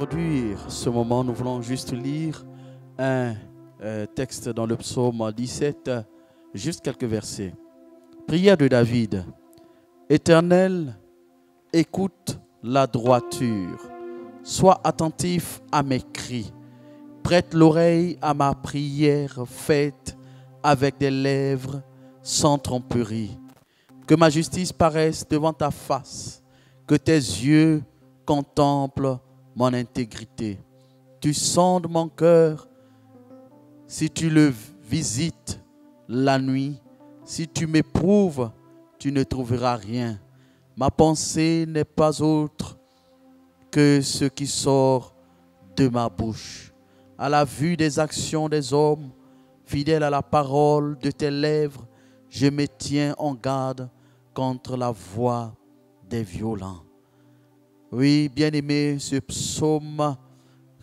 introduire ce moment, nous voulons juste lire un texte dans le psaume 17, juste quelques versets. Prière de David. Éternel, écoute la droiture, sois attentif à mes cris, prête l'oreille à ma prière faite avec des lèvres sans tromperie. Que ma justice paraisse devant ta face, que tes yeux contemplent mon intégrité. Tu sondes mon cœur, si tu le visites la nuit, si tu m'éprouves, tu ne trouveras rien. Ma pensée n'est pas autre que ce qui sort de ma bouche. À la vue des actions des hommes, fidèle à la parole de tes lèvres, je me tiens en garde contre la voix des violents. Oui, bien-aimé, ce psaume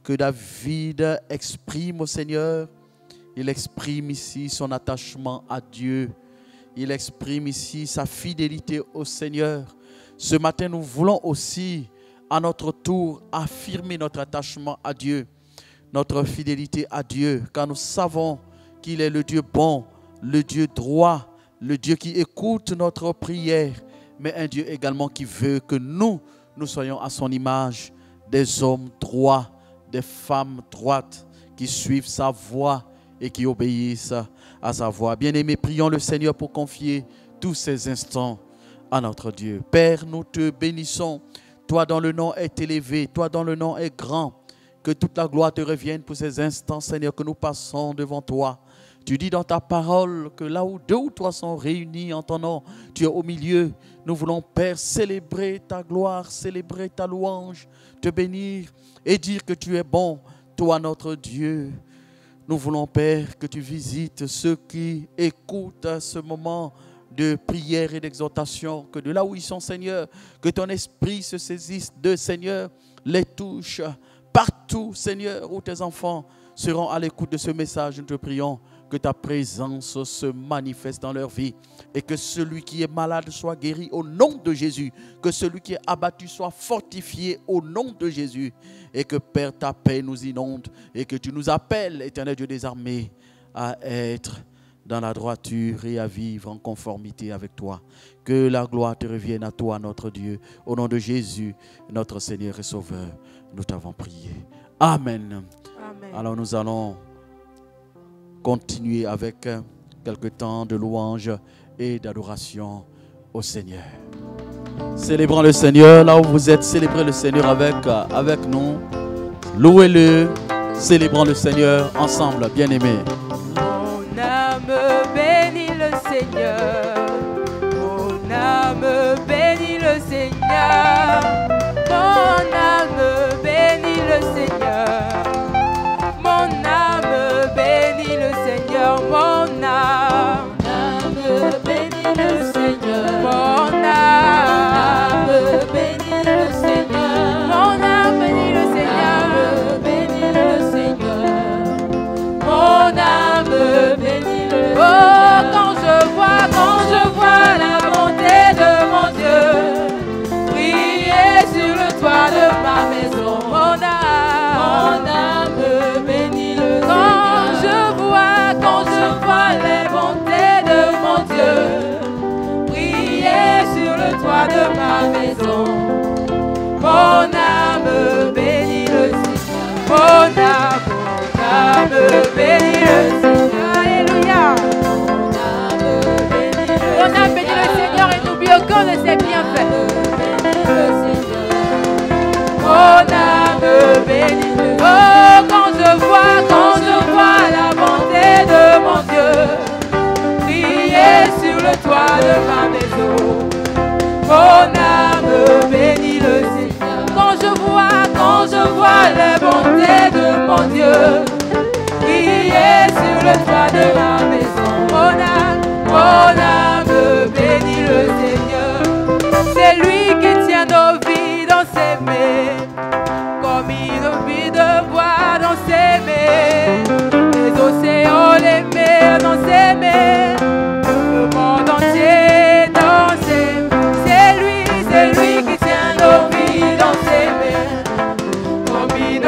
que David exprime au Seigneur, il exprime ici son attachement à Dieu. Il exprime ici sa fidélité au Seigneur. Ce matin, nous voulons aussi, à notre tour, affirmer notre attachement à Dieu, notre fidélité à Dieu, car nous savons qu'il est le Dieu bon, le Dieu droit, le Dieu qui écoute notre prière, mais un Dieu également qui veut que nous soyons à son image, des hommes droits, des femmes droites, qui suivent sa voie et qui obéissent à sa voix. Bien-aimés, prions le Seigneur pour confier tous ces instants à notre Dieu. Père, nous te bénissons. Toi dont le nom est élevé, toi dont le nom est grand. Que toute la gloire te revienne pour ces instants, Seigneur, que nous passons devant toi. Tu dis dans ta parole que là où 2 ou 3 sont réunis en ton nom, tu es au milieu. Nous voulons, Père, célébrer ta gloire, célébrer ta louange, te bénir et dire que tu es bon, toi notre Dieu. Nous voulons, Père, que tu visites ceux qui écoutent ce moment de prière et d'exhortation, que de là où ils sont, Seigneur, que ton esprit se saisisse d'eux, Seigneur, les touche partout, Seigneur, où tes enfants seront à l'écoute de ce message. Nous te prions que ta présence se manifeste dans leur vie et que celui qui est malade soit guéri au nom de Jésus, que celui qui est abattu soit fortifié au nom de Jésus et que, Père, ta paix nous inonde et que tu nous appelles, Éternel Dieu des armées, à être dans la droiture et à vivre en conformité avec toi. Que la gloire te revienne à toi, notre Dieu. Au nom de Jésus, notre Seigneur et Sauveur, nous t'avons prié. Amen. Amen. Alors nous allons continuer avec quelques temps de louange et d'adoration au Seigneur. Célébrons le Seigneur. Là où vous êtes, célébrez le Seigneur avec nous. Louez-le. Célébrons le Seigneur ensemble, bien-aimés. Mon âme bénit le Seigneur. Mon âme bénit le Seigneur. Mon âme bénit le Seigneur. Mon âme bénit le Seigneur. Mon âme bénit le Seigneur. Mon âme bénit le Seigneur. Mon âme bénit le Seigneur. Bénit le Seigneur. Mon âme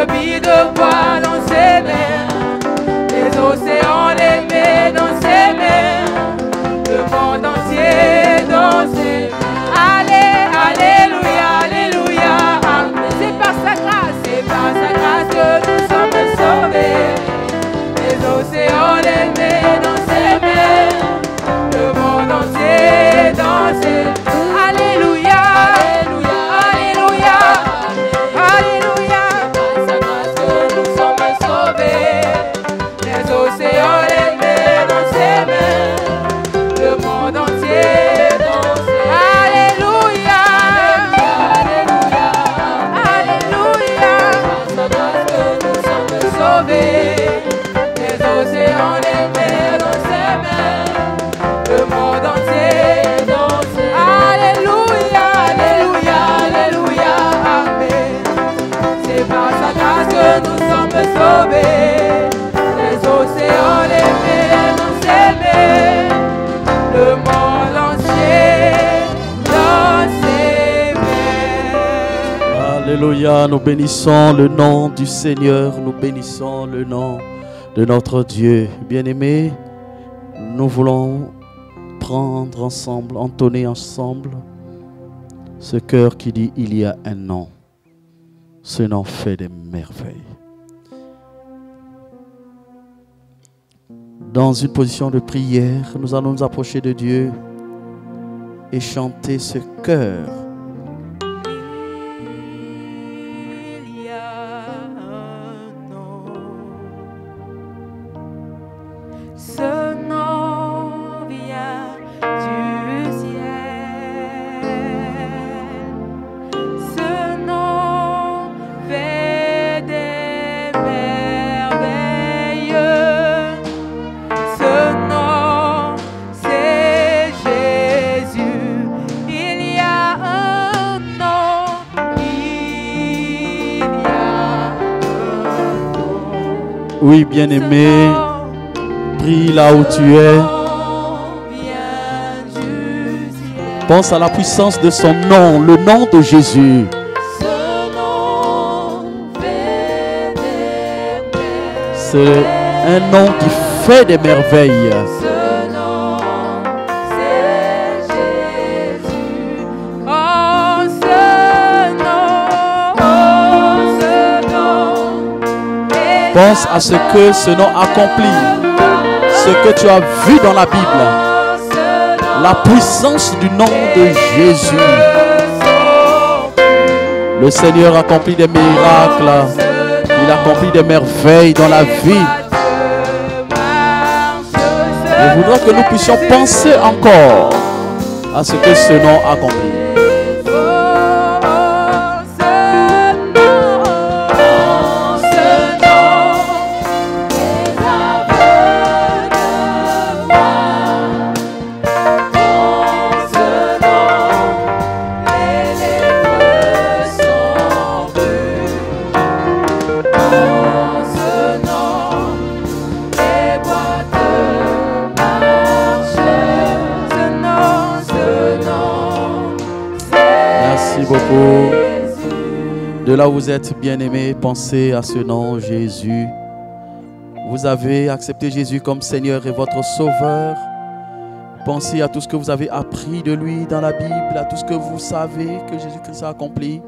le billes de bois dans ses mains, les océans, les mers dans ses mains, le monde entier dans ses mains. Alléluia, alléluia, amen. C'est par sa grâce que nous sommes sauvés. Les océans, les mers dans ses mains, le monde entier dans ses mains. Alléluia, alléluia, alléluia, alléluia. Par sa grâce que nous sommes sauvés. Les océans, les mers dans ses mains, le monde entier dans ses mains. Alléluia, alléluia, alléluia. Par sa grâce que nous sommes sauvés. Les océans, les mers dans ses mains, le monde entier dans ses mains. Alléluia, alléluia, alléluia, amen. C'est par sa grâce que nous sommes sauvés. Les océans, les mers dans ses mains, le monde entier dans ses mains. Alléluia, nous bénissons le nom du Seigneur, nous bénissons le nom de notre Dieu. Bien-aimés, nous voulons prendre ensemble, entonner ensemble ce cœur qui dit il y a un nom. Ce nom fait des merveilles. Dans une position de prière, nous allons nous approcher de Dieu et chanter ce cœur. Il y a un nom. Ce nom vient du ciel. Ce nom fait des merveilles. Ce nom, c'est Jésus. Il y a un nom. Il y a un nom. Oui, bien-aimé, prie là où tu es. Pense à la puissance de son nom, le nom de Jésus. C'est un nom qui fait des merveilles. Ce nom, c'est Jésus. Oh, ce nom. Pense à ce que ce nom accomplit, ce que tu as vu dans la Bible, la puissance du nom de Jésus. Le Seigneur accomplit des miracles, il accomplit des merveilles dans la vie. Je voudrais que nous puissions penser encore à ce que ce nom accomplit. De là où vous êtes, bien-aimés, pensez à ce nom, Jésus. Vous avez accepté Jésus comme Seigneur et votre Sauveur. Pensez à tout ce que vous avez appris de lui dans la Bible, à tout ce que vous savez que Jésus-Christ a accompli.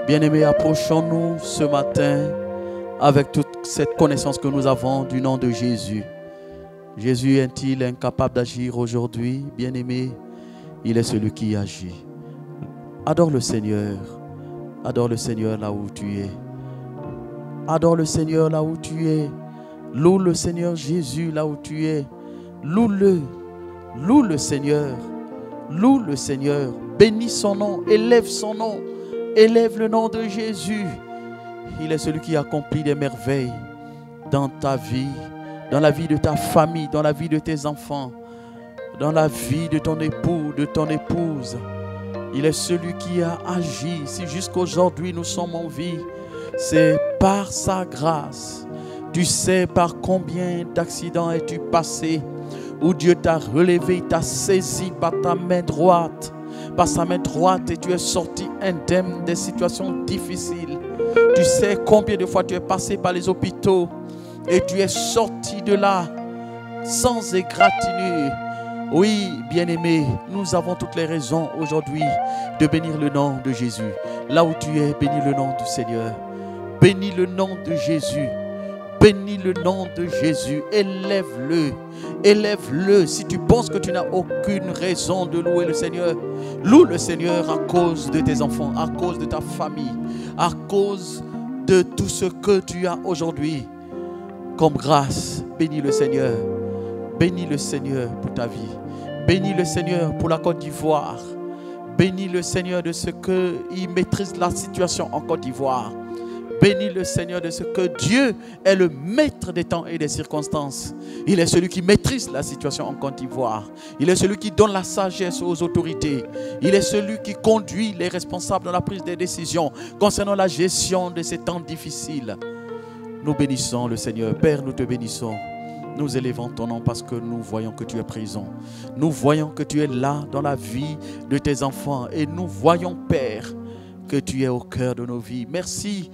Bien-aimés, approchons-nous ce matin avec toute cette connaissance que nous avons du nom de Jésus. Jésus est-il incapable d'agir aujourd'hui? Bien-aimé, il est celui qui agit. Adore le Seigneur. Adore le Seigneur là où tu es. Adore le Seigneur là où tu es. Loue le Seigneur Jésus là où tu es. Loue-le. Loue le Seigneur. Loue le Seigneur. Bénis son nom. Élève son nom. Élève le nom de Jésus. Il est celui qui accomplit des merveilles dans ta vie, dans la vie de ta famille, dans la vie de tes enfants, dans la vie de ton époux, de ton épouse. Il est celui qui a agi. Si jusqu'aujourd'hui nous sommes en vie, c'est par sa grâce. Tu sais par combien d'accidents es-tu passé, où Dieu t'a relevé, il t'a saisi par ta main droite. Par sa main droite, et tu es sorti indemne des situations difficiles. Tu sais combien de fois tu es passé par les hôpitaux et tu es sorti de là sans égratignure. Oui, bien-aimé, nous avons toutes les raisons aujourd'hui de bénir le nom de Jésus. Là où tu es, bénis le nom du Seigneur. Bénis le nom de Jésus. Bénis le nom de Jésus. Élève-le. Élève-le. Si tu penses que tu n'as aucune raison de louer le Seigneur, loue le Seigneur à cause de tes enfants, à cause de ta famille, à cause de tout ce que tu as aujourd'hui comme grâce. Bénis le Seigneur. Bénis le Seigneur pour ta vie. Bénis le Seigneur pour la Côte d'Ivoire. Bénis le Seigneur de ce qu'il maîtrise la situation en Côte d'Ivoire. Bénis le Seigneur de ce que Dieu est le maître des temps et des circonstances. Il est celui qui maîtrise la situation en Côte d'Ivoire. Il est celui qui donne la sagesse aux autorités. Il est celui qui conduit les responsables dans la prise des décisions concernant la gestion de ces temps difficiles. Nous bénissons le Seigneur. Père, nous te bénissons. Nous élevons ton nom parce que nous voyons que tu es présent. Nous voyons que tu es là dans la vie de tes enfants. Et nous voyons, Père, que tu es au cœur de nos vies. Merci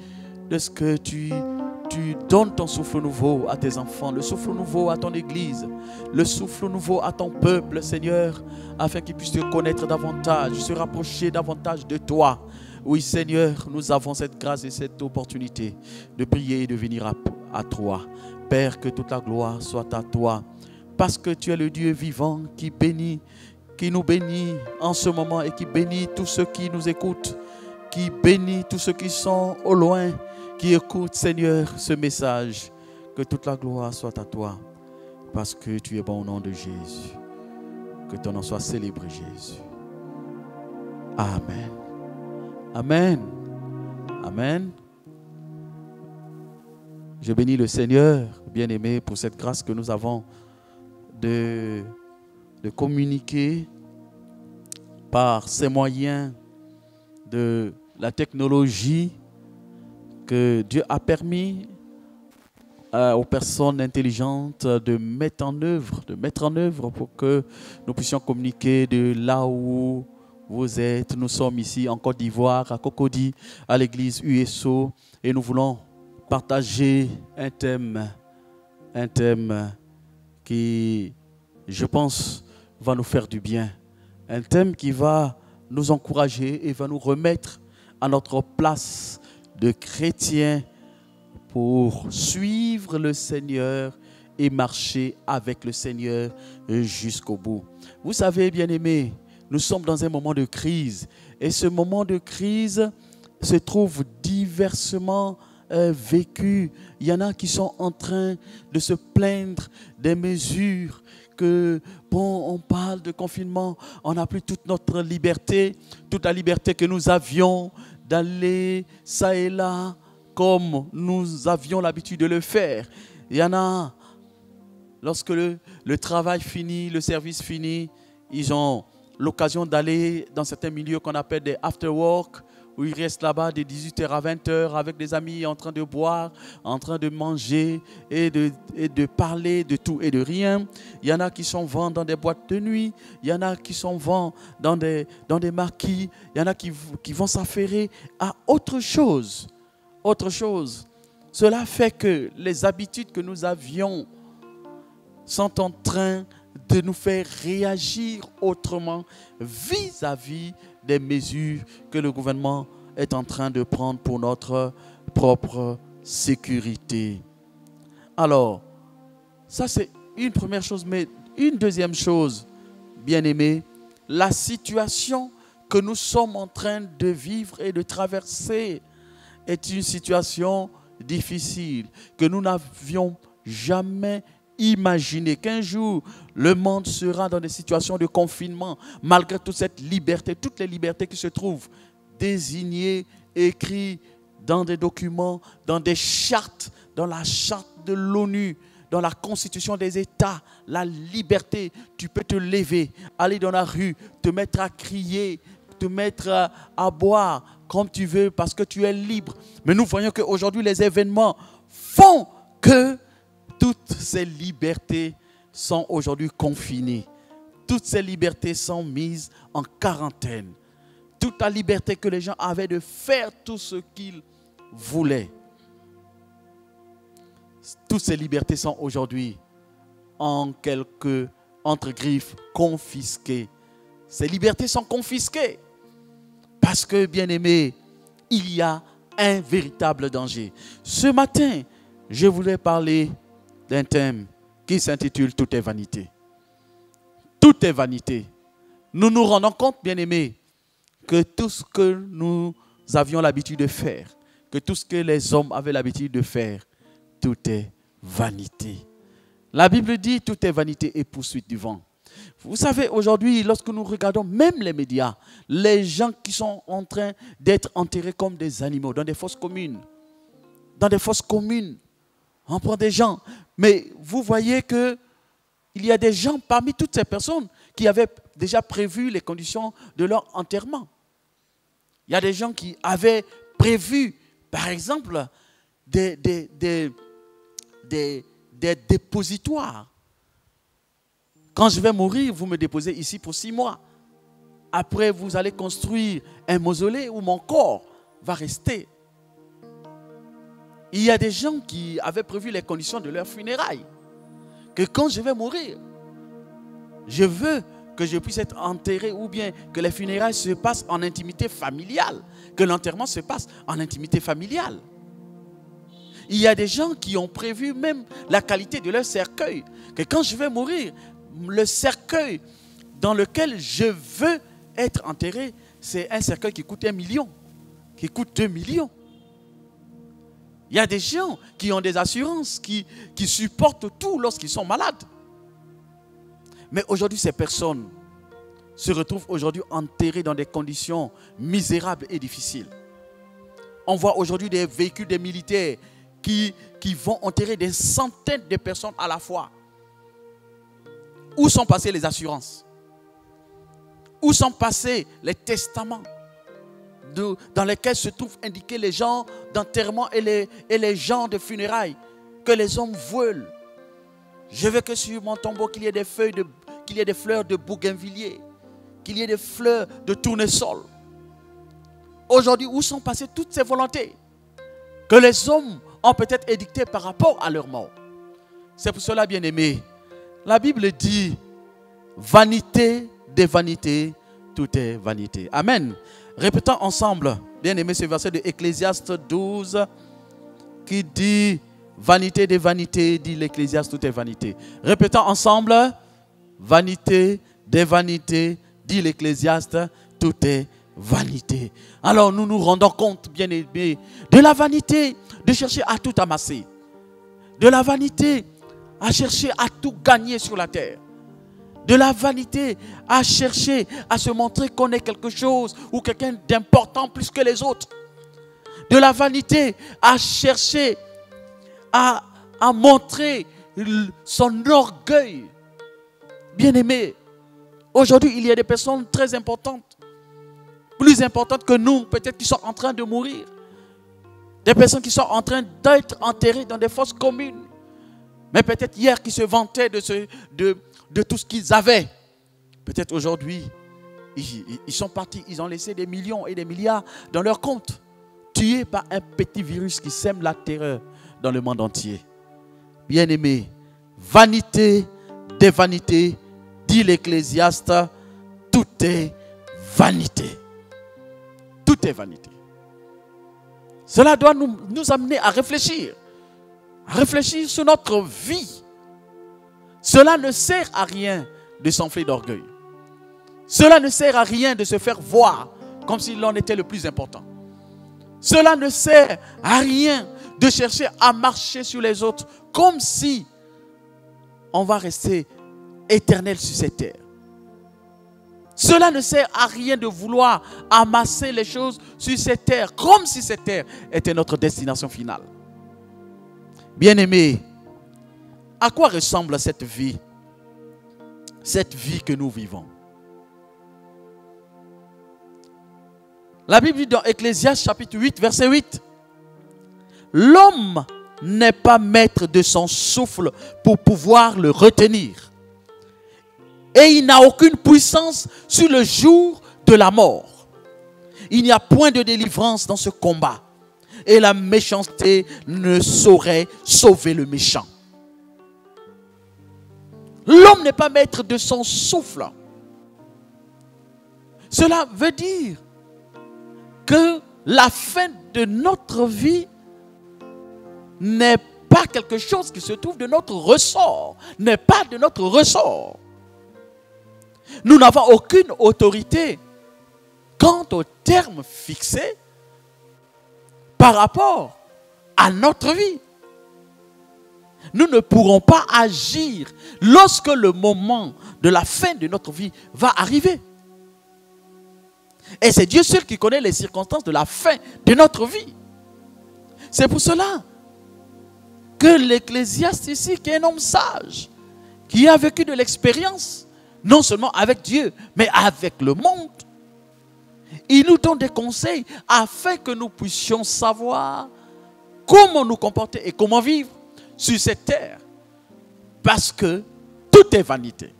de ce que tu donnes ton souffle nouveau à tes enfants, le souffle nouveau à ton Église, le souffle nouveau à ton peuple, Seigneur, afin qu'ils puissent te connaître davantage, se rapprocher davantage de toi. Oui, Seigneur, nous avons cette grâce et cette opportunité de prier et de venir à toi. Père, que toute la gloire soit à toi, parce que tu es le Dieu vivant qui bénit, qui nous bénit en ce moment et qui bénit tous ceux qui nous écoutent, qui bénit tous ceux qui sont au loin, qui écoutent, Seigneur, ce message. Que toute la gloire soit à toi, parce que tu es bon au nom de Jésus. Que ton nom soit célébré, Jésus. Amen. Amen. Amen. Je bénis le Seigneur, bien-aimé, pour cette grâce que nous avons de communiquer par ces moyens de la technologie que Dieu a permis aux personnes intelligentes de mettre en œuvre pour que nous puissions communiquer de là où vous êtes. Nous sommes ici en Côte d'Ivoire, à Cocody, à l'église USO, et nous voulons partager un thème qui, je pense, va nous faire du bien. Un thème qui va nous encourager et va nous remettre à notre place de chrétiens pour suivre le Seigneur et marcher avec le Seigneur jusqu'au bout. Vous savez, bien-aimés, nous sommes dans un moment de crise et ce moment de crise se trouve diversement vécu. Il y en a qui sont en train de se plaindre des mesures que, bon, on parle de confinement, on n'a plus toute notre liberté, toute la liberté que nous avions d'aller ça et là comme nous avions l'habitude de le faire. Il y en a, lorsque le travail finit, le service finit, ils ont l'occasion d'aller dans certains milieux qu'on appelle des after-work, où ils restent là-bas de 18h à 20h avec des amis en train de boire, en train de manger et de parler de tout et de rien. Il y en a qui s'en vont dans des boîtes de nuit, il y en a qui s'en vont dans des maquis, il y en a qui vont s'affairer à autre chose. Autre chose. Cela fait que les habitudes que nous avions sont en train de nous faire réagir autrement vis-à-vis des mesures que le gouvernement est en train de prendre pour notre propre sécurité. Alors, ça c'est une première chose, mais une deuxième chose, bien-aimés, la situation que nous sommes en train de vivre et de traverser est une situation difficile que nous n'avions jamais imaginé qu'un jour, le monde sera dans des situations de confinement, malgré toute cette liberté, toutes les libertés qui se trouvent désignées, écrites dans des documents, dans des chartes, dans la charte de l'ONU, dans la constitution des États, la liberté. Tu peux te lever, aller dans la rue, te mettre à crier, te mettre à boire comme tu veux parce que tu es libre. Mais nous voyons qu'aujourd'hui, les événements font que toutes ces libertés sont aujourd'hui confinées. Toutes ces libertés sont mises en quarantaine. Toute la liberté que les gens avaient de faire tout ce qu'ils voulait. Toutes ces libertés sont aujourd'hui entre griffes, confisquées. Ces libertés sont confisquées. Parce que, bien-aimés, il y a un véritable danger. Ce matin, je voulais parler d'un thème qui s'intitule « Tout est vanité ». Tout est vanité. Nous nous rendons compte, bien-aimés, que tout ce que nous avions l'habitude de faire, que tout ce que les hommes avaient l'habitude de faire, tout est vanité. La Bible dit tout est vanité et poursuite du vent. Vous savez, aujourd'hui, lorsque nous regardons même les médias, les gens qui sont en train d'être enterrés comme des animaux dans des fosses communes. Dans des fosses communes, on prend des gens. Mais vous voyez qu'il y a des gens parmi toutes ces personnes qui avaient déjà prévu les conditions de leur enterrement. Il y a des gens qui avaient prévu, par exemple, des dépositoires. Quand je vais mourir, vous me déposez ici pour 6 mois. Après, vous allez construire un mausolée où mon corps va rester. Il y a des gens qui avaient prévu les conditions de leur funérailles. Que quand je vais mourir, je veux que je puisse être enterré ou bien que les funérailles se passent en intimité familiale. Que l'enterrement se passe en intimité familiale. Il y a des gens qui ont prévu même la qualité de leur cercueil. Que quand je vais mourir, le cercueil dans lequel je veux être enterré, c'est un cercueil qui coûte 1 million, qui coûte 2 millions. Il y a des gens qui ont des assurances, qui supportent tout lorsqu'ils sont malades. Mais aujourd'hui, ces personnes se retrouvent aujourd'hui enterrées dans des conditions misérables et difficiles. On voit aujourd'hui des véhicules des militaires qui vont enterrer des centaines de personnes à la fois. Où sont passées les assurances? Où sont passés les testaments dans lesquels se trouvent indiqués les gens d'enterrement et les gens de funérailles que les hommes veulent? Je veux que sur mon tombeau qu'il y ait des fleurs de bougainvillier, qu'il y ait des fleurs de tournesol. Aujourd'hui, où sont passées toutes ces volontés que les hommes ont peut-être édictées par rapport à leur mort? C'est pour cela, bien-aimés, la Bible dit vanité des vanités, tout est vanité. Amen. Répétons ensemble, bien-aimés, ce verset de Ecclésiaste 12 qui dit vanité des vanités, dit l'Ecclésiaste, tout est vanité. Répétons ensemble, vanité des vanités, dit l'Ecclésiaste, tout est vanité. Alors nous nous rendons compte, bien-aimés, de la vanité de chercher à tout amasser, de la vanité à chercher à tout gagner sur la terre, de la vanité à chercher à se montrer qu'on est quelque chose ou quelqu'un d'important plus que les autres, de la vanité à chercher à montrer son orgueil. Bien-aimé, aujourd'hui il y a des personnes très importantes, plus importantes que nous, peut-être qui sont en train de mourir, des personnes qui sont en train d'être enterrées dans des fosses communes, mais peut-être hier qui se vantaient de tout ce qu'ils avaient. Peut-être aujourd'hui, ils sont partis, ils ont laissé des millions et des milliards dans leur compte, tués par un petit virus qui sème la terreur dans le monde entier. Bien-aimés, vanité des vanités, dit l'Ecclésiaste, tout est vanité. Tout est vanité. Cela doit nous amener à réfléchir sur notre vie. Cela ne sert à rien de s'enfler d'orgueil. Cela ne sert à rien de se faire voir comme si l'on était le plus important. Cela ne sert à rien de chercher à marcher sur les autres comme si on va rester éternel sur cette terre. Cela ne sert à rien de vouloir amasser les choses sur cette terre comme si cette terre était notre destination finale. Bien-aimés, à quoi ressemble cette vie que nous vivons? La Bible dit dans Ecclésiaste chapitre 8, verset 8, l'homme n'est pas maître de son souffle pour pouvoir le retenir. Et il n'a aucune puissance sur le jour de la mort. Il n'y a point de délivrance dans ce combat, et la méchanceté ne saurait sauver le méchant. L'homme n'est pas maître de son souffle. Cela veut dire que la fin de notre vie n'est pas quelque chose qui se trouve de notre ressort, n'est pas de notre ressort. Nous n'avons aucune autorité quant aux termes fixés par rapport à notre vie. Nous ne pourrons pas agir lorsque le moment de la fin de notre vie va arriver. Et c'est Dieu seul qui connaît les circonstances de la fin de notre vie. C'est pour cela que l'Ecclésiaste ici, qui est un homme sage, qui a vécu de l'expérience, non seulement avec Dieu, mais avec le monde, il nous donne des conseils afin que nous puissions savoir comment nous comporter et comment vivre sur cette terre. Parce que tout est vanité.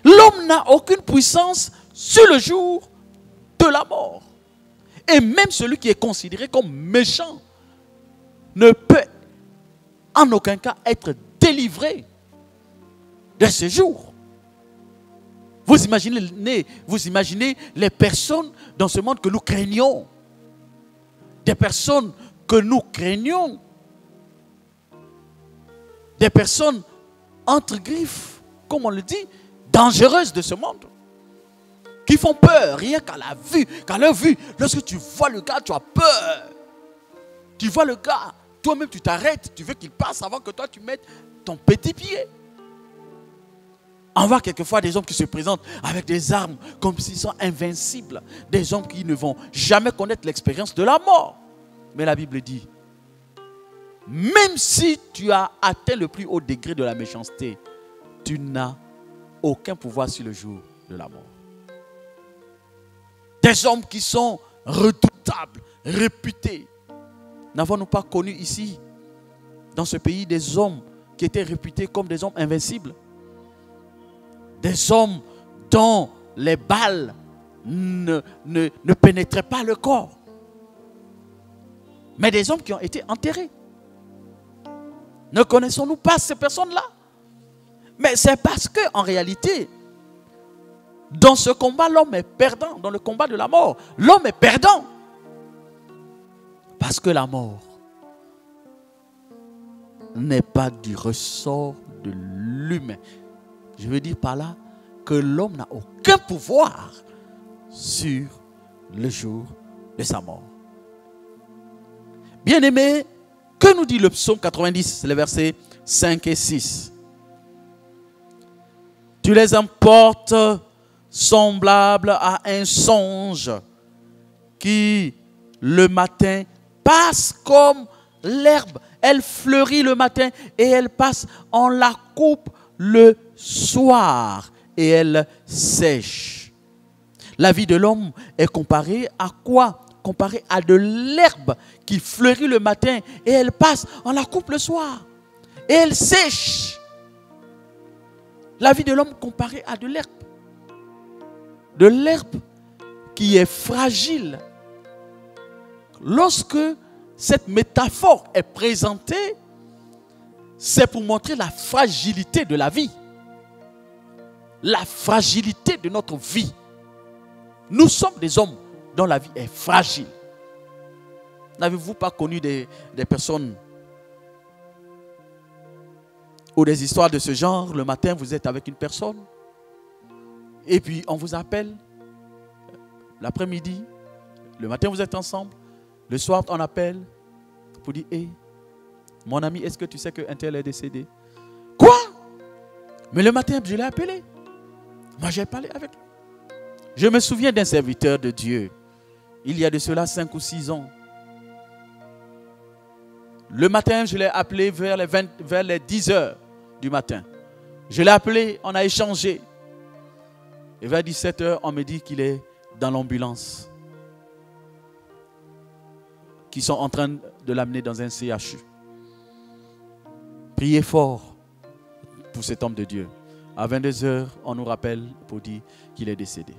L'homme n'a aucune puissance sur le jour de la mort. Et même celui qui est considéré comme méchant ne peut en aucun cas être délivré de ce jour. Vous imaginez les personnes dans ce monde que nous craignons. Des personnes que nous craignons. Des personnes entre griffes, comme on le dit, dangereuses de ce monde. Qui font peur, rien qu'à la vue, qu'à leur vue. Lorsque tu vois le gars, tu as peur. Tu vois le gars, toi-même tu t'arrêtes, tu veux qu'il passe avant que toi tu mettes ton petit pied. On voit quelquefois des hommes qui se présentent avec des armes comme s'ils sont invincibles. Des hommes qui ne vont jamais connaître l'expérience de la mort. Mais la Bible dit, même si tu as atteint le plus haut degré de la méchanceté, tu n'as aucun pouvoir sur le jour de la mort. Des hommes qui sont redoutables, réputés. N'avons-nous pas connu ici, dans ce pays, des hommes qui étaient réputés comme des hommes invincibles? Des hommes dont les balles ne pénétraient pas le corps. Mais des hommes qui ont été enterrés. Ne connaissons-nous pas ces personnes-là? Mais c'est parce qu'en réalité, dans ce combat, l'homme est perdant. Dans le combat de la mort, l'homme est perdant. Parce que la mort n'est pas du ressort de l'humain. Je veux dire par là que l'homme n'a aucun pouvoir sur le jour de sa mort. Bien-aimés, que nous dit le psaume 90, les versets 5 et 6? Tu les emportes semblables à un songe qui, le matin, passe comme l'herbe. Elle fleurit le matin et elle passe. On la coupe le soir et elle sèche. La vie de l'homme est comparée à quoi? Comparée à de l'herbe qui fleurit le matin et elle passe. On la coupe le soir et elle sèche. La vie de l'homme comparée à de l'herbe. De l'herbe qui est fragile. Lorsque cette métaphore est présentée, c'est pour montrer la fragilité de la vie. La fragilité de notre vie. Nous sommes des hommes dont la vie est fragile. N'avez-vous pas connu des personnes ou des histoires de ce genre? Le matin, vous êtes avec une personne et puis on vous appelle. L'après-midi, le matin, vous êtes ensemble. Le soir, on appelle pour dire, hey, mon ami, est-ce que tu sais qu'un tel est décédé? Quoi? Mais le matin, je l'ai appelé. Moi, j'ai parlé avec lui. Je me souviens d'un serviteur de Dieu, il y a de cela 5 ou 6 ans. Le matin, je l'ai appelé vers les 10 heures du matin. Je l'ai appelé, on a échangé. Et vers 17 heures, on me dit qu'il est dans l'ambulance. Qui sont en train de l'amener dans un CHU. Priez fort pour cet homme de Dieu. À 22 heures, on nous rappelle pour dire qu'il est décédé.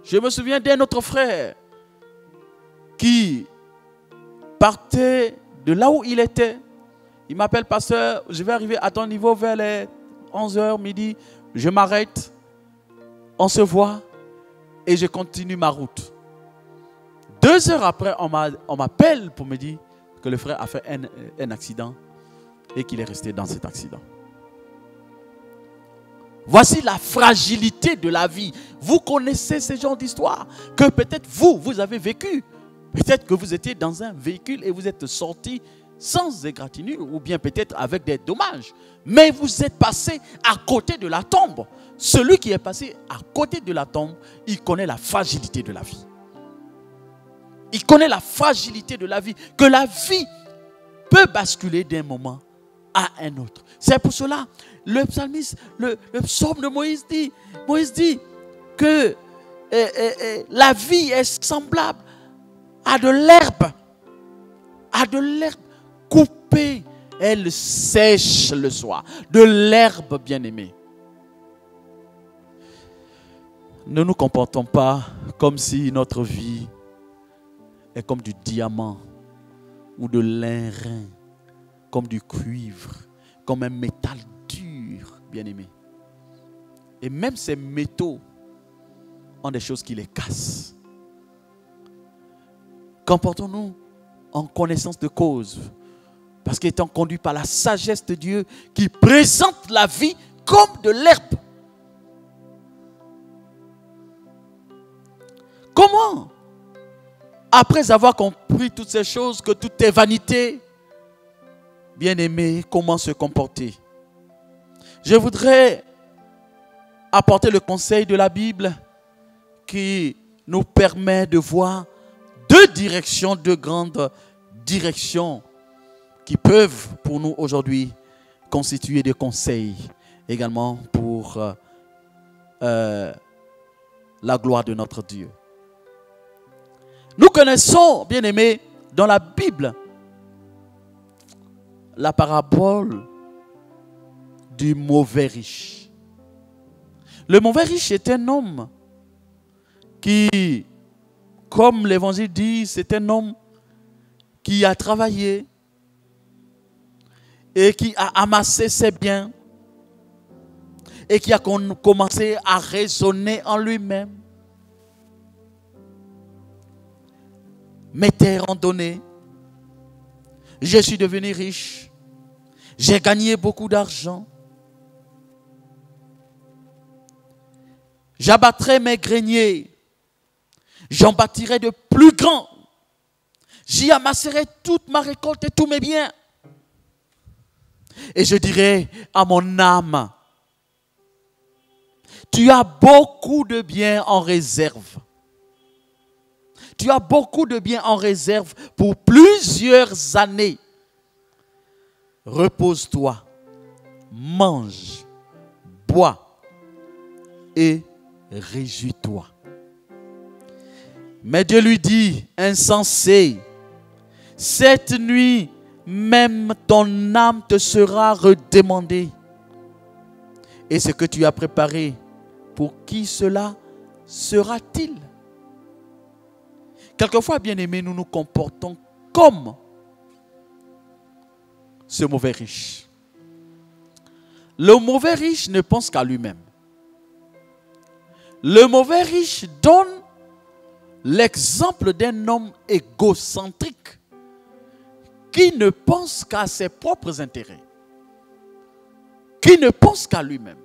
Je me souviens d'un autre frère qui partait de là où il était. Il m'appelle, pasteur, je vais arriver à ton niveau vers les 11h, midi. Je m'arrête, on se voit et je continue ma route. 2 heures après, on m'appelle pour me dire que le frère a fait un accident et qu'il est resté dans cet accident. Voici la fragilité de la vie. Vous connaissez ce genre d'histoire que peut-être vous avez vécu. Peut-être que vous étiez dans un véhicule et vous êtes sorti sans égratignure ou bien peut-être avec des dommages. Mais vous êtes passé à côté de la tombe. Celui qui est passé à côté de la tombe, il connaît la fragilité de la vie. Il connaît la fragilité de la vie. Que la vie peut basculer d'un moment à un autre. C'est pour cela, le psalmiste, le psaume de Moïse dit que la vie est semblable à de l'herbe. À de l'herbe coupée, elle sèche le soir. De l'herbe bien-aimée. Ne nous comportons pas comme si notre vie est comme du diamant ou de l'airain, comme du cuivre, comme un métal dur, bien-aimé. Et même ces métaux ont des choses qui les cassent. Comportons-nous en connaissance de cause, parce qu'étant conduit par la sagesse de Dieu qui présente la vie comme de l'herbe. Comment, après avoir compris toutes ces choses, que tout est vanité, bien-aimé, comment se comporter? Je voudrais apporter le conseil de la Bible qui nous permet de voir deux directions, deux grandes directions qui peuvent pour nous aujourd'hui constituer des conseils également pour la gloire de notre Dieu. Nous connaissons, bien-aimés, dans la Bible, la parabole du mauvais riche. Le mauvais riche est un homme qui, comme l'évangile dit, c'est un homme qui a travaillé et qui a amassé ses biens et qui a commencé à raisonner en lui-même. Mes terres ont donné, je suis devenu riche, j'ai gagné beaucoup d'argent. J'abattrai mes greniers, j'en bâtirai de plus grands. J'y amasserai toute ma récolte et tous mes biens. Et je dirai à mon âme, tu as beaucoup de biens en réserve. Tu as beaucoup de biens en réserve pour plusieurs années. Repose-toi, mange, bois et réjouis-toi. Mais Dieu lui dit, insensé, cette nuit même ton âme te sera redemandée. Et ce que tu as préparé, pour qui cela sera-t-il? Quelquefois, bien-aimés, nous nous comportons comme ce mauvais riche. Le mauvais riche ne pense qu'à lui-même. Le mauvais riche donne l'exemple d'un homme égocentrique qui ne pense qu'à ses propres intérêts, qui ne pense qu'à lui-même.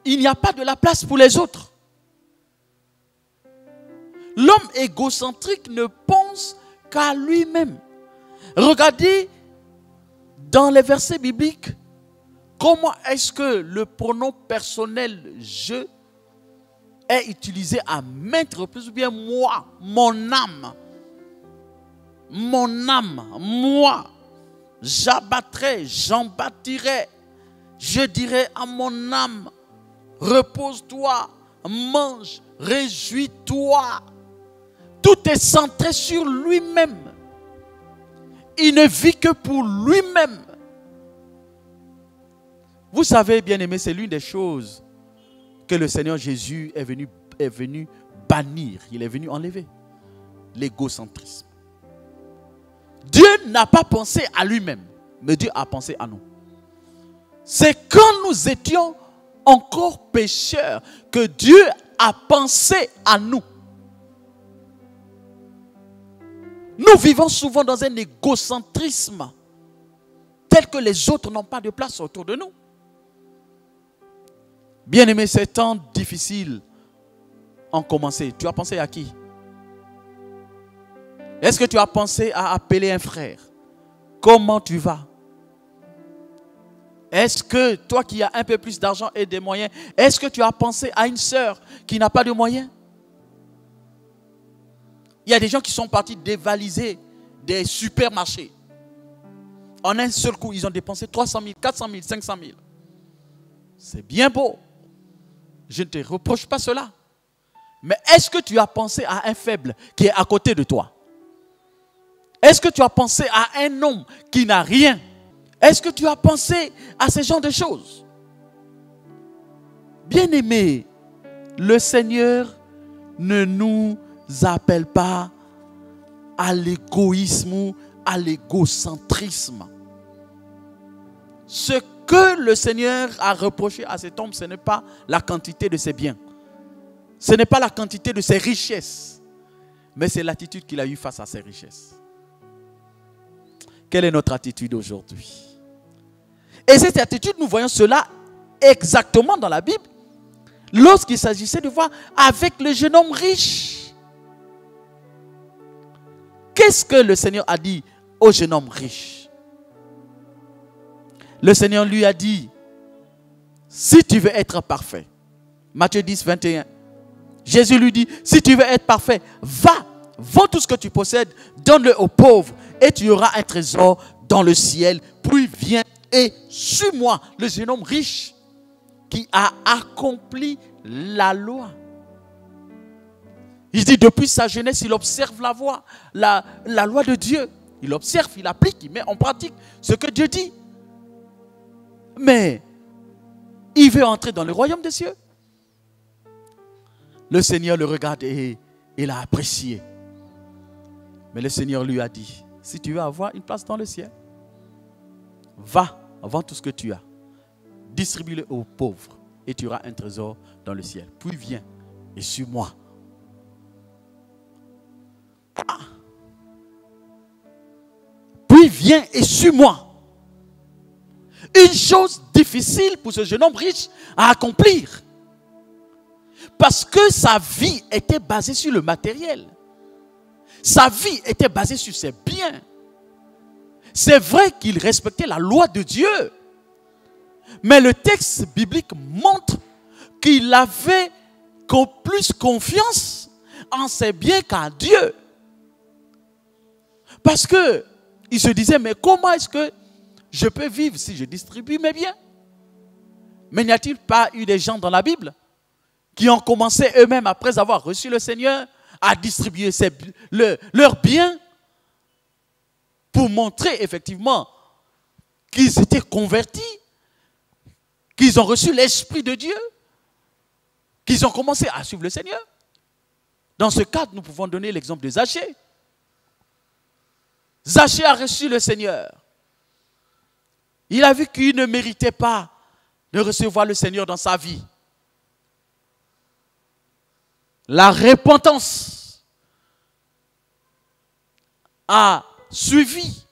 Il n'y a pas de la place pour les autres. L'homme égocentrique ne pense qu'à lui-même. Regardez dans les versets bibliques comment est-ce que le pronom personnel « je » est utilisé à maintes reprises, ou bien moi, mon âme, moi, j'abattrai, j'en bâtirai, je dirai à mon âme, repose-toi, mange, réjouis-toi. Tout est centré sur lui-même. Il ne vit que pour lui-même. Vous savez, bien-aimés, c'est l'une des choses que le Seigneur Jésus est venu bannir, il est venu enlever l'égocentrisme. Dieu n'a pas pensé à lui-même, mais Dieu a pensé à nous. C'est quand nous étions encore pécheurs que Dieu a pensé à nous. Nous vivons souvent dans un égocentrisme tel que les autres n'ont pas de place autour de nous. Bien-aimé, ces temps difficiles ont commencé. Tu as pensé à qui? Est-ce que tu as pensé à appeler un frère? Comment tu vas? Est-ce que toi qui as un peu plus d'argent et des moyens, est-ce que tu as pensé à une sœur qui n'a pas de moyens? Il y a des gens qui sont partis dévaliser des supermarchés. En un seul coup, ils ont dépensé 300 000, 400 000, 500 000. C'est bien beau. Je ne te reproche pas cela. Mais est-ce que tu as pensé à un faible qui est à côté de toi? Est-ce que tu as pensé à un homme qui n'a rien? Est-ce que tu as pensé à ce genre de choses? Bien-aimés, le Seigneur ne nous appelle pas à l'égoïsme ou à l'égocentrisme. Ce que le Seigneur a reproché à cet homme, ce n'est pas la quantité de ses biens. Ce n'est pas la quantité de ses richesses. Mais c'est l'attitude qu'il a eue face à ses richesses. Quelle est notre attitude aujourd'hui? Et cette attitude, nous voyons cela exactement dans la Bible. Lorsqu'il s'agissait de voir avec le jeune homme riche. Qu'est-ce que le Seigneur a dit au jeune homme riche? Le Seigneur lui a dit, si tu veux être parfait, Matthieu 10, 21, Jésus lui dit, si tu veux être parfait, va, vends tout ce que tu possèdes, donne-le aux pauvres et tu auras un trésor dans le ciel. Puis viens et suis-moi. Le jeune homme riche qui a accompli la loi. Il dit, depuis sa jeunesse, il observe la loi de Dieu. Il observe, il applique, il met en pratique ce que Dieu dit. Mais il veut entrer dans le royaume des cieux. Le Seigneur le regarde et l'a apprécié. Mais le Seigneur lui a dit, si tu veux avoir une place dans le ciel, va, vends tout ce que tu as, distribue-le aux pauvres et tu auras un trésor dans le ciel. Puis viens et suis-moi. Ah. Puis viens et suis-moi. Une chose difficile pour ce jeune homme riche à accomplir. Parce que sa vie était basée sur le matériel. Sa vie était basée sur ses biens. C'est vrai qu'il respectait la loi de Dieu. Mais le texte biblique montre qu'il avait plus confiance en ses biens qu'en Dieu. Parce que il se disait, mais comment est-ce que je peux vivre si je distribue mes biens? Mais n'y a-t-il pas eu des gens dans la Bible qui ont commencé eux-mêmes, après avoir reçu le Seigneur, à distribuer leurs biens pour montrer effectivement qu'ils étaient convertis, qu'ils ont reçu l'Esprit de Dieu, qu'ils ont commencé à suivre le Seigneur? Dans ce cadre, nous pouvons donner l'exemple de Zachée. Zachée a reçu le Seigneur. Il a vu qu'il ne méritait pas de recevoir le Seigneur dans sa vie. La repentance a suivi.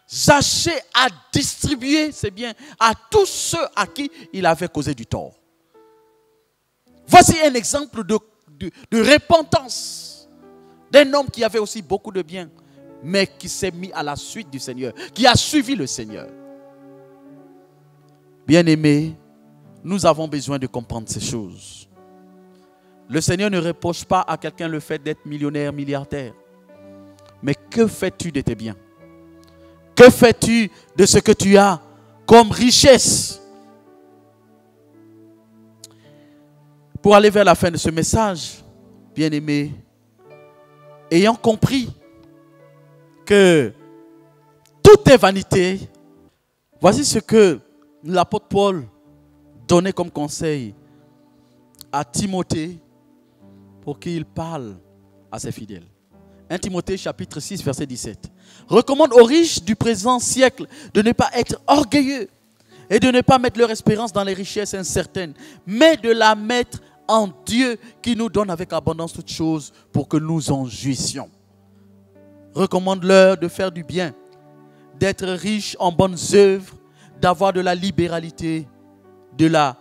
Zachée a distribué ses biens à tous ceux à qui il avait causé du tort. Voici un exemple de repentance d'un homme qui avait aussi beaucoup de biens, mais qui s'est mis à la suite du Seigneur, qui a suivi le Seigneur. Bien-aimés, nous avons besoin de comprendre ces choses. Le Seigneur ne reproche pas à quelqu'un le fait d'être millionnaire, milliardaire. Mais que fais-tu de tes biens? Que fais-tu de ce que tu as comme richesse? Pour aller vers la fin de ce message, bien-aimés, ayant compris que tout est vanité, voici ce que l'apôtre Paul donnait comme conseil à Timothée pour qu'il parle à ses fidèles. 1 Timothée chapitre 6 verset 17. Recommande aux riches du présent siècle de ne pas être orgueilleux et de ne pas mettre leur espérance dans les richesses incertaines, mais de la mettre en Dieu qui nous donne avec abondance toutes choses pour que nous en jouissions. Recommande-leur de faire du bien, d'être riches en bonnes œuvres, d'avoir de la libéralité, de la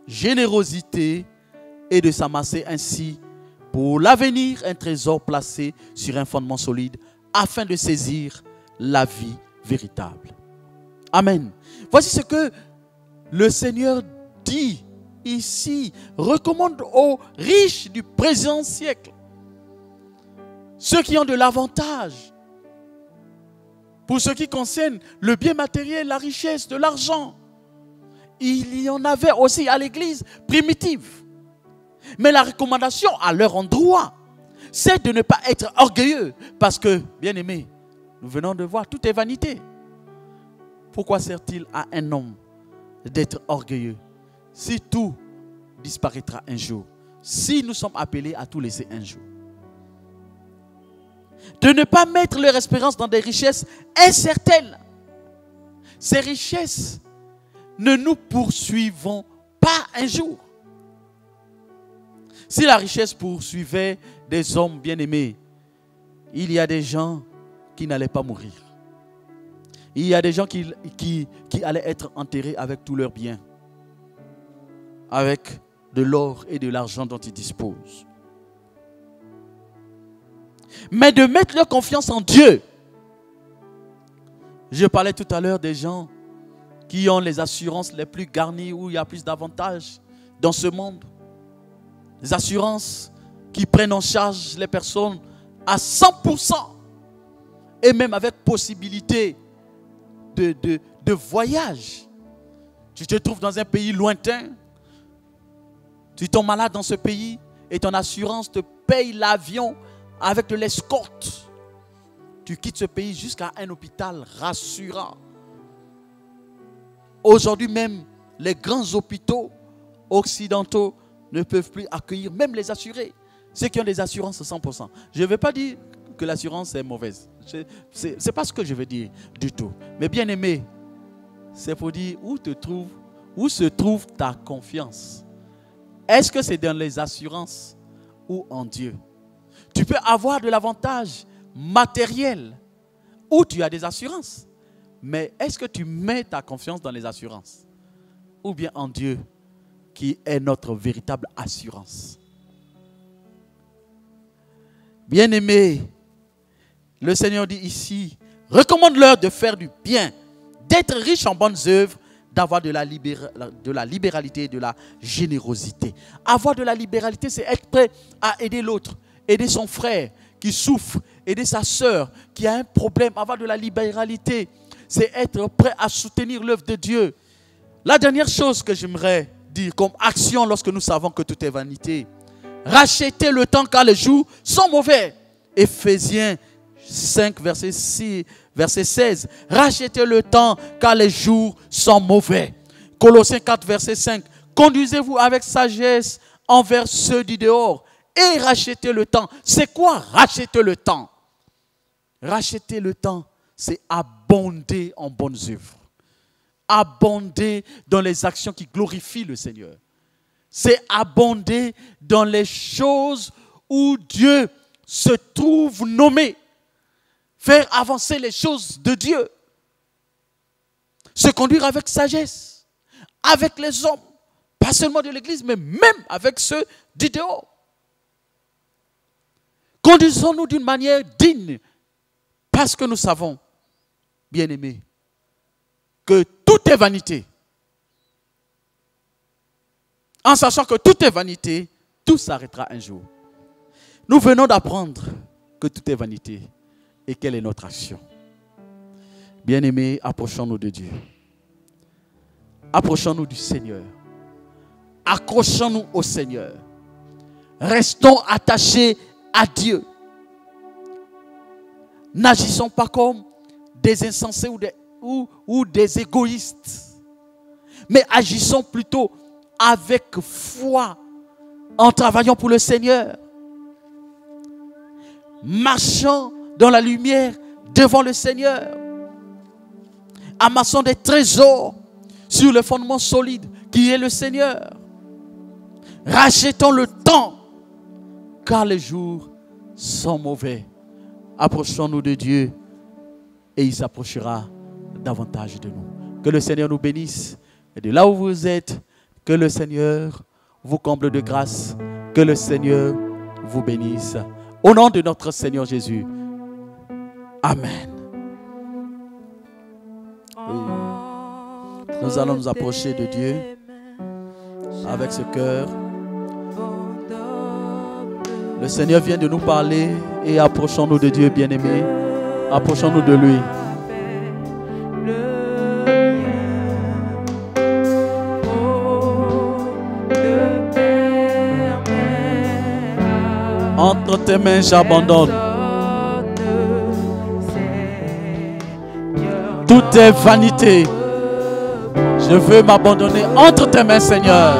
générosité et de s'amasser ainsi pour l'avenir un trésor placé sur un fondement solide afin de saisir la vie véritable. Amen. Voici ce que le Seigneur dit ici. Recommande aux riches du présent siècle, ceux qui ont de l'avantage, pour ce qui concerne le bien matériel, la richesse, de l'argent. Il y en avait aussi à l'église primitive. Mais la recommandation à leur endroit, c'est de ne pas être orgueilleux. Parce que, bien aimé, nous venons de voir, tout est vanité. Pourquoi sert-il à un homme d'être orgueilleux si tout disparaîtra un jour? Si nous sommes appelés à tout laisser un jour. De ne pas mettre leur espérance dans des richesses incertaines. Ces richesses ne nous poursuivront pas un jour. Si la richesse poursuivait des hommes bien-aimés, il y a des gens qui n'allaient pas mourir. Il y a des gens qui allaient être enterrés avec tous leurs biens, avec de l'or et de l'argent dont ils disposent. Mais de mettre leur confiance en Dieu. Je parlais tout à l'heure des gens qui ont les assurances les plus garnies, où il y a plus d'avantages dans ce monde. Les assurances qui prennent en charge les personnes à 100% et même avec possibilité de voyage. Tu te trouves dans un pays lointain, tu tombes malade dans ce pays et ton assurance te paye l'avion avec de l'escorte. Tu quittes ce pays jusqu'à un hôpital rassurant. Aujourd'hui même, les grands hôpitaux occidentaux ne peuvent plus accueillir même les assurés, ceux qui ont des assurances 100%. Je ne veux pas dire que l'assurance est mauvaise. Ce n'est pas ce que je veux dire du tout. Mais bien aimé, c'est pour dire où se trouve ta confiance. Est-ce que c'est dans les assurances ou en Dieu? Tu peux avoir de l'avantage matériel où tu as des assurances. Mais est-ce que tu mets ta confiance dans les assurances? Ou bien en Dieu qui est notre véritable assurance? Bien-aimés, le Seigneur dit ici, recommande-leur de faire du bien, d'être riche en bonnes œuvres, d'avoir de la libéralité et de la générosité. Avoir de la libéralité, c'est être prêt à aider l'autre, aider son frère qui souffre, aider sa sœur qui a un problème. Avoir de la libéralité, c'est être prêt à soutenir l'œuvre de Dieu. La dernière chose que j'aimerais dire comme action lorsque nous savons que tout est vanité, rachetez le temps car les jours sont mauvais. Éphésiens 5, verset 16. Rachetez le temps car les jours sont mauvais. Colossiens 4, verset 5. Conduisez-vous avec sagesse envers ceux du dehors et rachetez le temps. C'est quoi racheter le temps? Racheter le temps, c'est abonder en bonnes œuvres. Abonder dans les actions qui glorifient le Seigneur. C'est abonder dans les choses où Dieu se trouve nommé. Faire avancer les choses de Dieu. Se conduire avec sagesse. Avec les hommes. Pas seulement de l'église, mais même avec ceux du dehors. Conduisons-nous d'une manière digne. Parce que nous savons, bien-aimés, que tout est vanité. En sachant que tout est vanité, tout s'arrêtera un jour. Nous venons d'apprendre que tout est vanité. Et quelle est notre action? Bien-aimés, approchons-nous de Dieu. Approchons-nous du Seigneur. Accrochons-nous au Seigneur. Restons attachés à Dieu. N'agissons pas comme des insensés ou des égoïstes. Mais agissons plutôt avec foi en travaillant pour le Seigneur. marchant dans la lumière devant le Seigneur. Amassons des trésors sur le fondement solide qui est le Seigneur. Rachetons le temps, car les jours sont mauvais. Approchons-nous de Dieu et il s'approchera davantage de nous. Que le Seigneur nous bénisse. Et de là où vous êtes, que le Seigneur vous comble de grâce. Que le Seigneur vous bénisse. Au nom de notre Seigneur Jésus. Amen. Oui. Nous allons nous approcher de Dieu avec ce cœur. Le Seigneur vient de nous parler et approchons-nous de Dieu, bien-aimé. Approchons-nous de lui. Entre tes mains, j'abandonne. Tout est vanité. Je veux m'abandonner entre tes mains, Seigneur.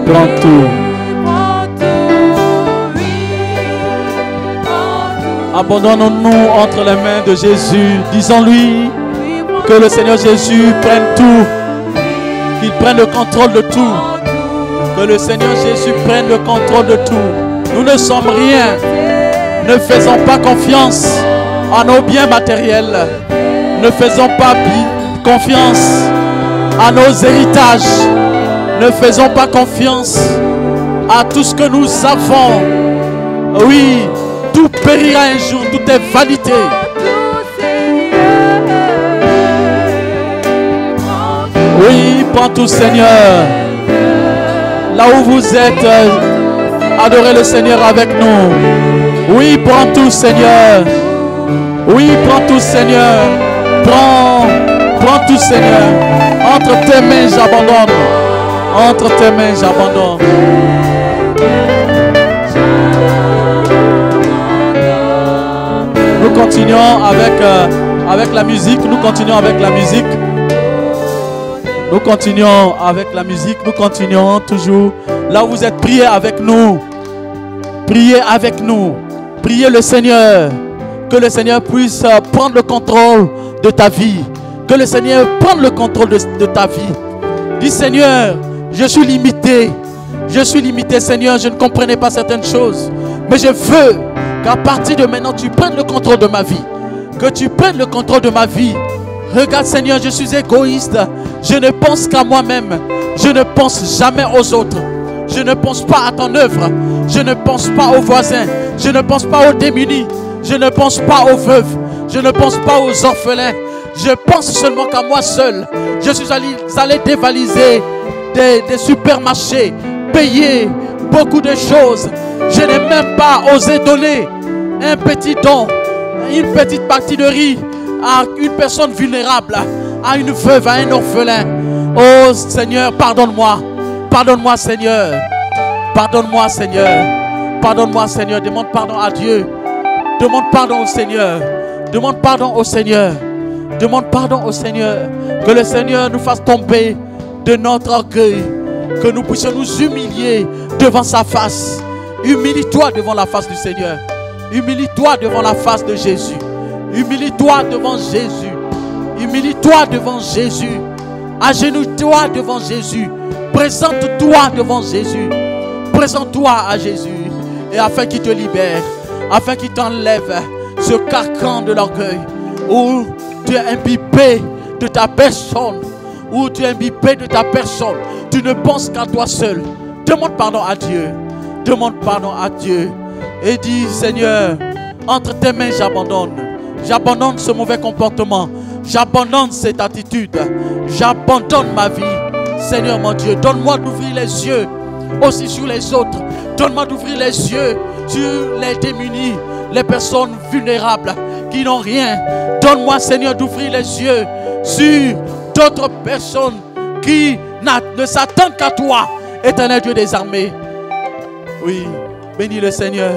Prends tout. Abandonnons-nous entre les mains de Jésus. Disons-lui que le Seigneur Jésus prenne tout. Qu'il prenne le contrôle de tout. Que le Seigneur Jésus prenne le contrôle de tout. Nous ne sommes rien. Ne faisons pas confiance à nos biens matériels. Ne faisons pas confiance à nos héritages. Ne faisons pas confiance à tout ce que nous avons. Oui, tout périra un jour, tout est vanité. Oui, prends tout, Seigneur. Là où vous êtes, adorez le Seigneur avec nous. Oui, prends tout, Seigneur. Oui, prends tout, Seigneur. Prends tout, Seigneur. Entre tes mains, j'abandonne. Entre tes mains, j'abandonne. Nous continuons avec la musique. Nous continuons avec la musique. Nous continuons avec la musique. Nous continuons toujours. Là où vous êtes, priez avec nous. Priez avec nous. Priez le Seigneur. Que le Seigneur puisse prendre le contrôle de ta vie. Que le Seigneur prenne le contrôle de ta vie. Dis, Seigneur, je suis limité. Je suis limité, Seigneur. Je ne comprenais pas certaines choses. Mais je veux qu'à partir de maintenant, tu prennes le contrôle de ma vie. Que tu prennes le contrôle de ma vie. Regarde, Seigneur, je suis égoïste. Je ne pense qu'à moi-même. Je ne pense jamais aux autres. Je ne pense pas à ton œuvre. Je ne pense pas aux voisins. Je ne pense pas aux démunis. Je ne pense pas aux veuves. Je ne pense pas aux orphelins. Je pense seulement qu'à moi seul. Je suis allé dévaliser des supermarchés, payer beaucoup de choses. Je n'ai même pas osé donner un petit don, une petite partie de riz à une personne vulnérable, à une veuve, à un orphelin. Oh Seigneur, pardonne-moi. Pardonne-moi, Seigneur. Pardonne-moi, Seigneur. Pardonne-moi, Seigneur. Demande pardon à Dieu. Demande pardon au Seigneur. Demande pardon au Seigneur. Demande pardon au Seigneur. Que le Seigneur nous fasse tomber de notre orgueil. Que nous puissions nous humilier devant sa face. Humilie-toi devant la face du Seigneur. Humilie-toi devant la face de Jésus. Humilie-toi devant Jésus. Humilie-toi devant Jésus. Agenouille-toi devant Jésus. Présente-toi devant Jésus. Présente-toi à Jésus. Et afin qu'il te libère. Afin qu'il t'enlève ce carcan de l'orgueil. Où tu es imbibé de ta personne. Où tu es imbibé de ta personne. Tu ne penses qu'à toi seul. Demande pardon à Dieu. Demande pardon à Dieu. Et dis, Seigneur, entre tes mains, j'abandonne. J'abandonne ce mauvais comportement. J'abandonne cette attitude. J'abandonne ma vie. Seigneur mon Dieu, donne-moi d'ouvrir les yeux aussi sur les autres. Donne-moi d'ouvrir les yeux sur les démunis, les personnes vulnérables qui n'ont rien. Donne-moi, Seigneur, d'ouvrir les yeux sur d'autres personnes qui ne s'attendent qu'à toi, éternel Dieu des armées. Oui, bénis le Seigneur.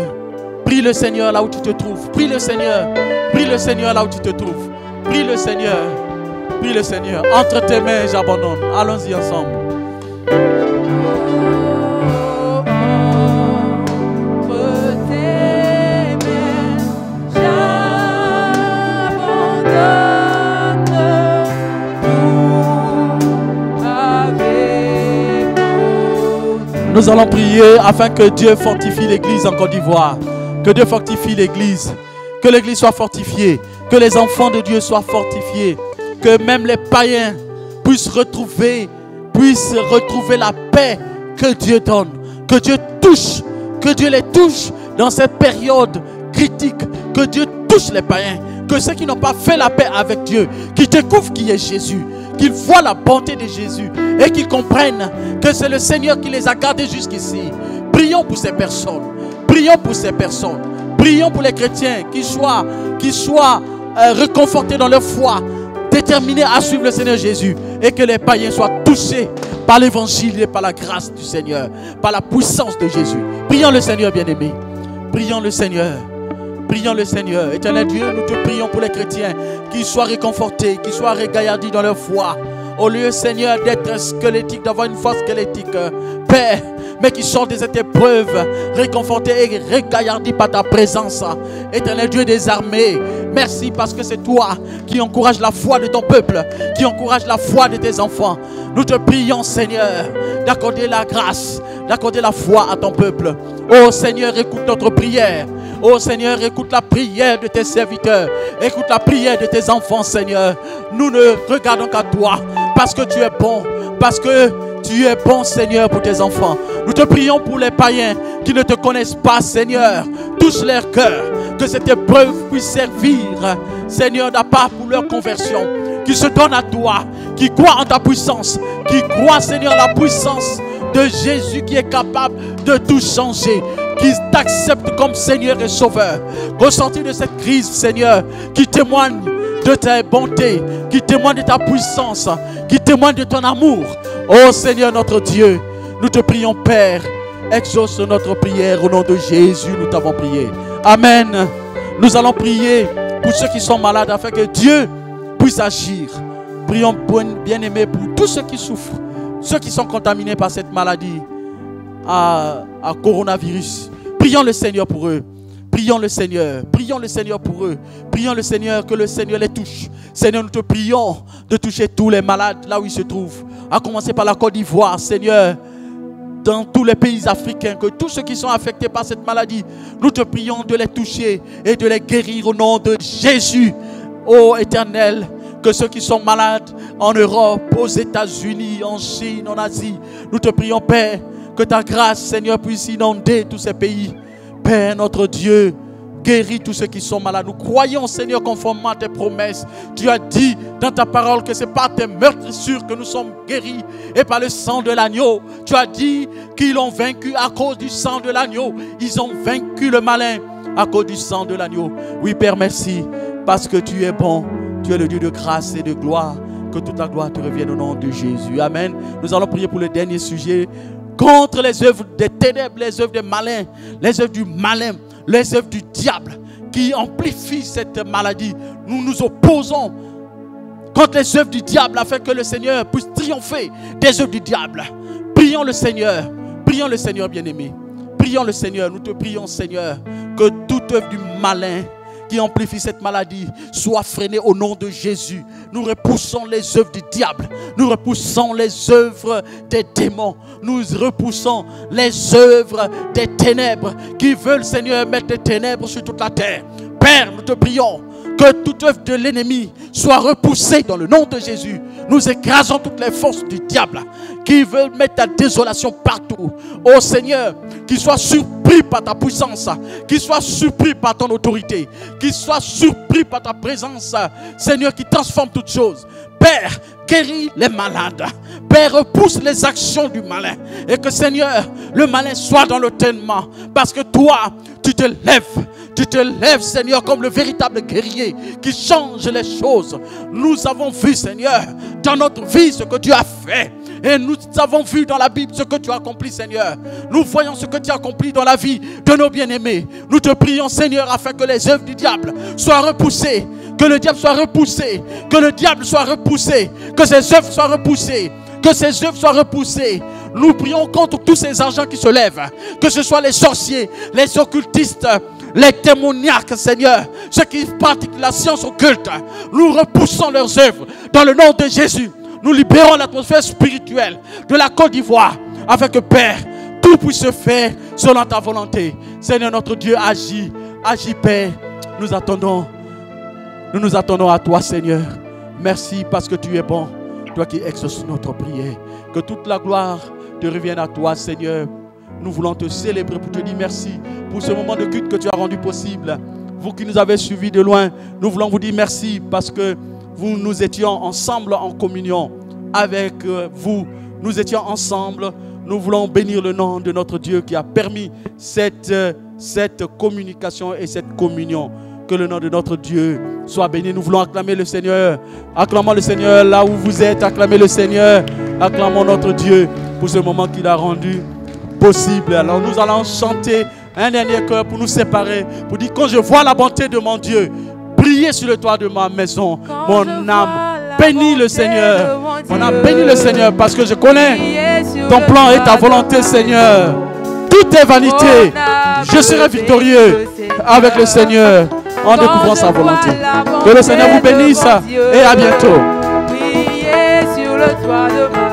Prie le Seigneur là où tu te trouves. Prie le Seigneur. Prie le Seigneur là où tu te trouves. Prie le Seigneur. Prie le Seigneur. Entre tes mains, j'abandonne. Allons-y ensemble. Nous allons prier afin que Dieu fortifie l'église en Côte d'Ivoire. Que Dieu fortifie l'église. Que l'église soit fortifiée. Que les enfants de Dieu soient fortifiés. Que même les païens puissent retrouver la paix que Dieu donne. Que Dieu touche. Que Dieu les touche dans cette période critique. Que Dieu touche les païens. Que ceux qui n'ont pas fait la paix avec Dieu, qui découvrent qui est Jésus, qu'ils voient la bonté de Jésus et qu'ils comprennent que c'est le Seigneur qui les a gardés jusqu'ici. Prions pour ces personnes. Prions pour ces personnes. Prions pour les chrétiens qui soient réconfortés dans leur foi, déterminés à suivre le Seigneur Jésus, et que les païens soient touchés par l'évangile et par la grâce du Seigneur, par la puissance de Jésus. Prions le Seigneur, bien-aimé. Prions le Seigneur. Prions le Seigneur. Éternel Dieu, nous te prions pour les chrétiens qu'ils soient réconfortés, qu'ils soient régaillardis dans leur foi. Au lieu, Seigneur, d'être squelettiques, d'avoir une foi squelettique, Père, mais qui sortent de cette épreuve, réconfortés et régaillardis par ta présence. Éternel Dieu des armées, merci parce que c'est toi qui encourage la foi de ton peuple, qui encourage la foi de tes enfants. Nous te prions, Seigneur, d'accorder la grâce, d'accorder la foi à ton peuple. Oh Seigneur, écoute notre prière. Oh Seigneur, écoute la prière de tes serviteurs. Écoute la prière de tes enfants, Seigneur. Nous ne regardons qu'à toi parce que tu es bon. Parce que tu es bon, Seigneur, pour tes enfants. Nous te prions pour les païens qui ne te connaissent pas, Seigneur. Touche leur cœur. Que cette épreuve puisse servir, Seigneur, d'appât pour leur conversion. Qui se donnent à toi. Qui croient en ta puissance. Qui croient, Seigneur, la puissance de Jésus qui est capable de tout changer. Qui t'accepte comme Seigneur et Sauveur. Qu'au sortir de cette crise, Seigneur, qui témoigne de ta bonté, qui témoigne de ta puissance, qui témoigne de ton amour. Oh Seigneur notre Dieu, nous te prions Père, exauce notre prière au nom de Jésus, nous t'avons prié. Amen. Nous allons prier pour ceux qui sont malades afin que Dieu puisse agir. Prions bien-aimés pour tous ceux qui souffrent, ceux qui sont contaminés par cette maladie à coronavirus. Prions le Seigneur pour eux. Prions le Seigneur pour eux. Prions le Seigneur, que le Seigneur les touche. Seigneur, nous te prions de toucher tous les malades là où ils se trouvent. À commencer par la Côte d'Ivoire, Seigneur, dans tous les pays africains, que tous ceux qui sont affectés par cette maladie, nous te prions de les toucher et de les guérir au nom de Jésus. Ô Éternel, que ceux qui sont malades en Europe, aux États-Unis, en Chine, en Asie, nous te prions, Père, que ta grâce, Seigneur, puisse inonder tous ces pays. Père, notre Dieu, guéris tous ceux qui sont malades. Nous croyons, Seigneur, conformément à tes promesses. Tu as dit dans ta parole que c'est par tes meurtrissures que nous sommes guéris et par le sang de l'agneau. Tu as dit qu'ils l'ont vaincu à cause du sang de l'agneau. Ils ont vaincu le malin à cause du sang de l'agneau. Oui, Père, merci, parce que tu es bon. Tu es le Dieu de grâce et de gloire. Que toute la gloire te revienne au nom de Jésus. Amen. Nous allons prier pour le dernier sujet. Contre les œuvres des ténèbres, les œuvres des malins, les œuvres du malin, les œuvres du diable qui amplifient cette maladie. Nous nous opposons contre les œuvres du diable afin que le Seigneur puisse triompher des œuvres du diable. Prions le Seigneur bien-aimé. Prions le Seigneur, nous te prions Seigneur, que toute œuvre du malin qui amplifie cette maladie soit freinée au nom de Jésus. Nous repoussons les œuvres du diable. Nous repoussons les œuvres des démons. Nous repoussons les œuvres des ténèbres qui veulent, Seigneur, mettre des ténèbres sur toute la terre. Père, nous te prions que toute œuvre de l'ennemi soit repoussée dans le nom de Jésus. Nous écrasons toutes les forces du diable qui veulent mettre la désolation partout. Oh Seigneur, qu'ils soient surpris par ta puissance, qu'ils soient surpris par ton autorité, qu'ils soient surpris par ta présence, Seigneur, qui transforme toutes choses. Père, guéris les malades. Père, repousse les actions du malin. Et que Seigneur, le malin soit dans l'enterrement. Parce que toi, tu te lèves. Tu te lèves, Seigneur, comme le véritable guerrier qui change les choses. Nous avons vu, Seigneur, dans notre vie ce que tu as fait. Et nous avons vu dans la Bible ce que tu as accompli, Seigneur. Nous voyons ce que tu as accompli dans la vie de nos bien-aimés. Nous te prions, Seigneur, afin que les œuvres du diable soient repoussées. Que le diable soit repoussé. Que le diable soit repoussé. Que ses œuvres soient repoussées. Que ses œuvres soient repoussées. Nous prions contre tous ces argents qui se lèvent. Que ce soit les sorciers, les occultistes, les démoniaques, Seigneur, ceux qui pratiquent la science occulte. Nous repoussons leurs œuvres dans le nom de Jésus. Nous libérons l'atmosphère spirituelle de la Côte d'Ivoire afin que, Père, tout puisse se faire selon ta volonté. Seigneur notre Dieu, agis, agis, Père. Nous nous attendons à toi, Seigneur. Merci parce que tu es bon, toi qui exauces notre prière. Que toute la gloire te revienne à toi, Seigneur. Nous voulons te célébrer pour te dire merci pour ce moment de culte que tu as rendu possible. Vous qui nous avez suivis de loin, nous voulons vous dire merci parce que nous étions ensemble en communion avec vous. Nous étions ensemble. Nous voulons bénir le nom de notre Dieu qui a permis cette communication et cette communion. Que le nom de notre Dieu soit béni. Nous voulons acclamer le Seigneur. Acclamons le Seigneur là où vous êtes. Acclamez le Seigneur. Acclamons notre Dieu pour ce moment qu'il a rendu possible. Alors nous allons chanter un dernier chœur pour nous séparer. Pour dire quand je vois la bonté de mon Dieu briller sur le toit de ma maison, mon âme bénit le Seigneur. Mon âme bénit le Seigneur parce que je connais ton plan et ta volonté, Seigneur. Tout est vanité. Je serai victorieux avec le Seigneur en découvrant sa volonté. Que le Seigneur vous bénisse et à bientôt. Briller sur le toit de ma